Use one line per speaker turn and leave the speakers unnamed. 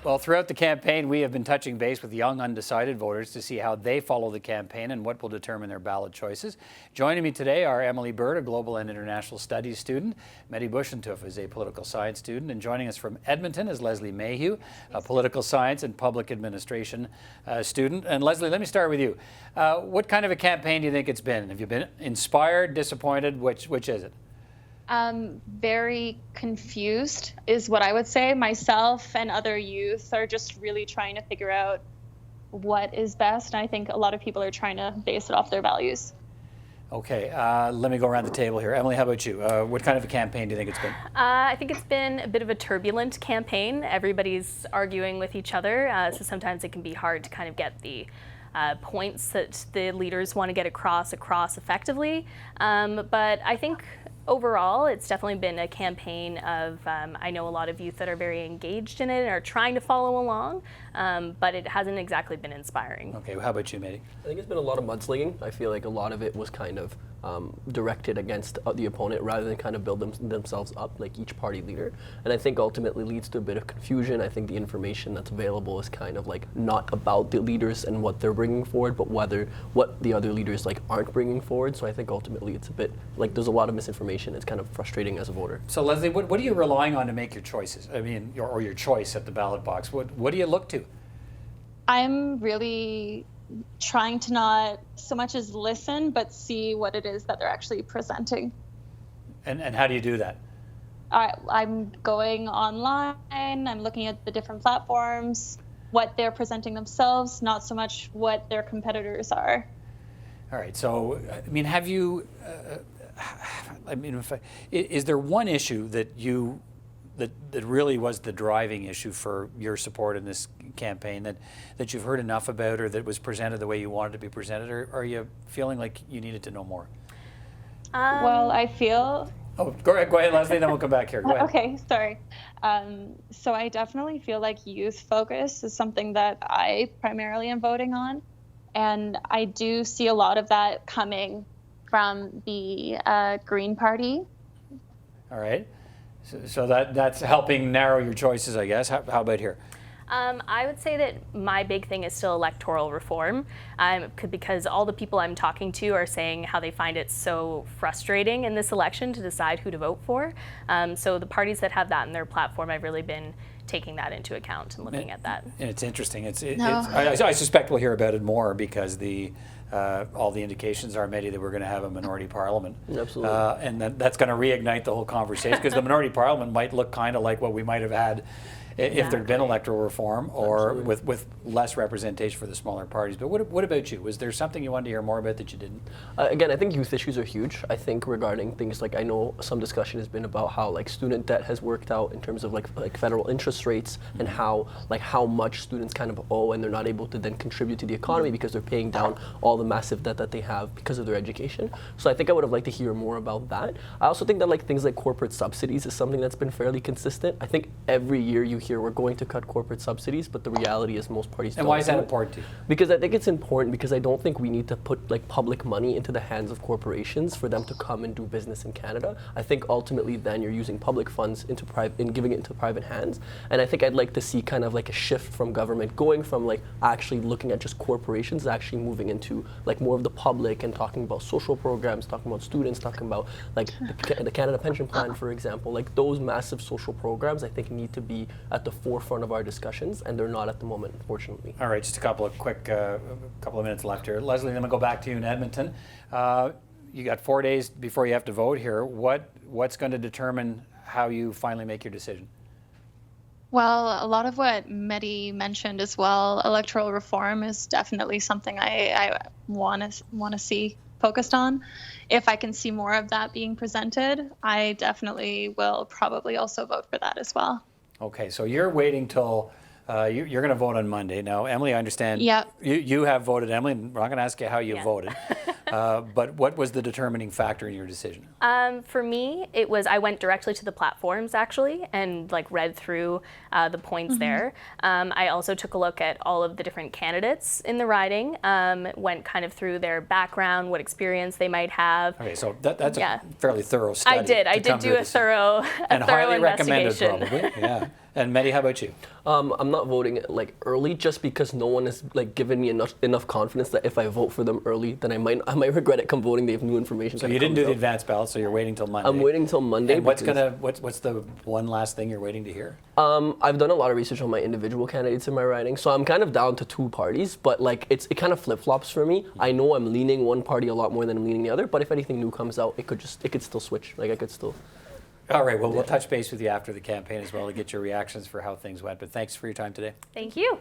Well, throughout the campaign, we have been touching base with young undecided voters to see how they follow the campaign and what will determine their ballot choices. Joining me today are Emily Bird, a global and international studies student. Mehdi Bouchentouf is a political science student. And joining us from Edmonton is Lesley Mayhew, a political science and public administration student. And Lesley, let me start with you. What kind of a campaign do you think it's been? Have you been inspired, disappointed? Which is it?
Very confused is what I would say. Myself and other youth are just really trying to figure out what is best. And I think a lot of people are trying to base it off their values.
Okay, let me go around the table here. Emily, how about you? What kind of a campaign do you think it's been?
I think it's been a bit of a turbulent campaign. Everybody's arguing with each other, so sometimes it can be hard to kind of get the points that the leaders want to get across effectively. But I think overall, it's definitely been a campaign of, I know a lot of youth that are very engaged in it and are trying to follow along, but it hasn't exactly been inspiring.
Okay, how about you, Mehdi?
I think it's been a lot of mudslinging. I feel like a lot of it was kind of directed against the opponent rather than kind of build themselves up, like each party leader. And I think ultimately leads to a bit of confusion. I think the information that's available is kind of like not about the leaders and what they're bringing forward, but what the other leaders like aren't bringing forward. So I think ultimately it's a bit like there's a lot of misinformation. It's kind of frustrating as a voter.
So Lesley, what are you relying on to make your choices? I mean, or your choice at the ballot box. What do you look to?
I'm really trying to not so much as listen, but see what it is that they're actually presenting.
And how do you do that?
I'm going online, I'm looking at the different platforms, what they're presenting themselves, not so much what their competitors are.
All right, so, I mean, have you, is there one issue that that really was the driving issue for your support in this campaign that you've heard enough about, or that was presented the way you wanted to be presented, or are you feeling like you needed to know more?
Well, I feel...
Oh, go ahead, Lesley, then we'll come back here. Go ahead.
Okay, sorry. So I definitely feel like youth focus is something that I primarily am voting on. And I do see a lot of that coming from the Green Party. All
right. So that's helping narrow your choices, I guess. How about here?
I would say that my big thing is still electoral reform, because all the people I'm talking to are saying how they find it so frustrating in this election to decide who to vote for. So the parties that have that in their platform, I've really been taking that into account and looking at that. And
it's interesting. I suspect we'll hear about it more because all the indications are, Mehdi, that we're going to have a minority parliament.
Absolutely.
And that's going to reignite the whole conversation, because the minority parliament might look kind of like what we might have had if there'd been electoral reform, or with less representation for the smaller parties. But what about you? Was there something you wanted to hear more about that you didn't?
Again, I think youth issues are huge. I think regarding things like, I know some discussion has been about how like student debt has worked out in terms of like federal interest rates, and how much students kind of owe, and they're not able to then contribute to the economy because they're paying down all the massive debt that they have because of their education. So I think I would have liked to hear more about that. I also think that like things like corporate subsidies is something that's been fairly consistent. I think every year you hear we're going to cut corporate subsidies, but the reality is most parties don't.
And why is that important to you?
Because I think it's important, because I don't think we need to put like public money into the hands of corporations for them to come and do business in Canada. I think ultimately then you're using public funds and giving it into private hands. And I think I'd like to see kind of like a shift from government going from like actually looking at just corporations, actually moving into like more of the public and talking about social programs, talking about students, talking about like the Canada Pension Plan, for example. Like those massive social programs I think need to be at the forefront of our discussions, and they're not at the moment, unfortunately.
All right, just a couple of minutes left here. Lesley, then we'll go back to you in Edmonton. You got 4 days before you have to vote here. What's going to determine how you finally make your decision?
Well, a lot of what Mehdi mentioned as well, electoral reform is definitely something I want to see focused on. If I can see more of that being presented, I definitely will probably also vote for that as well.
Okay, so you're waiting till you're going to vote on Monday. Now, Emily, I understand you have voted, Emily. We're not going to ask you how you voted. But what was the determining factor in your decision?
For me, it was I went directly to the platforms actually and like read through the points there. I also took a look at all of the different candidates in the riding, went kind of through their background, what experience they might have.
Okay, so that's a fairly thorough study.
I did do a thorough
and highly recommended,
investigation.
probably. Yeah. And Mehdi, how about you?
I'm not voting like early just because no one has like given me enough confidence that if I vote for them early, then I might regret it come voting. They have new information.
So you didn't do the advance ballot, so you're waiting till Monday.
I'm waiting till Monday.
And what's the one last thing you're waiting to hear?
I've done a lot of research on my individual candidates in my riding, so I'm kind of down to two parties, but like it kind of flip flops for me. I know I'm leaning one party a lot more than I'm leaning the other, but if anything new comes out, it could still switch. Like I could still.
All right, well, we'll touch base with you after the campaign as well to get your reactions for how things went. But thanks for your time today.
Thank you.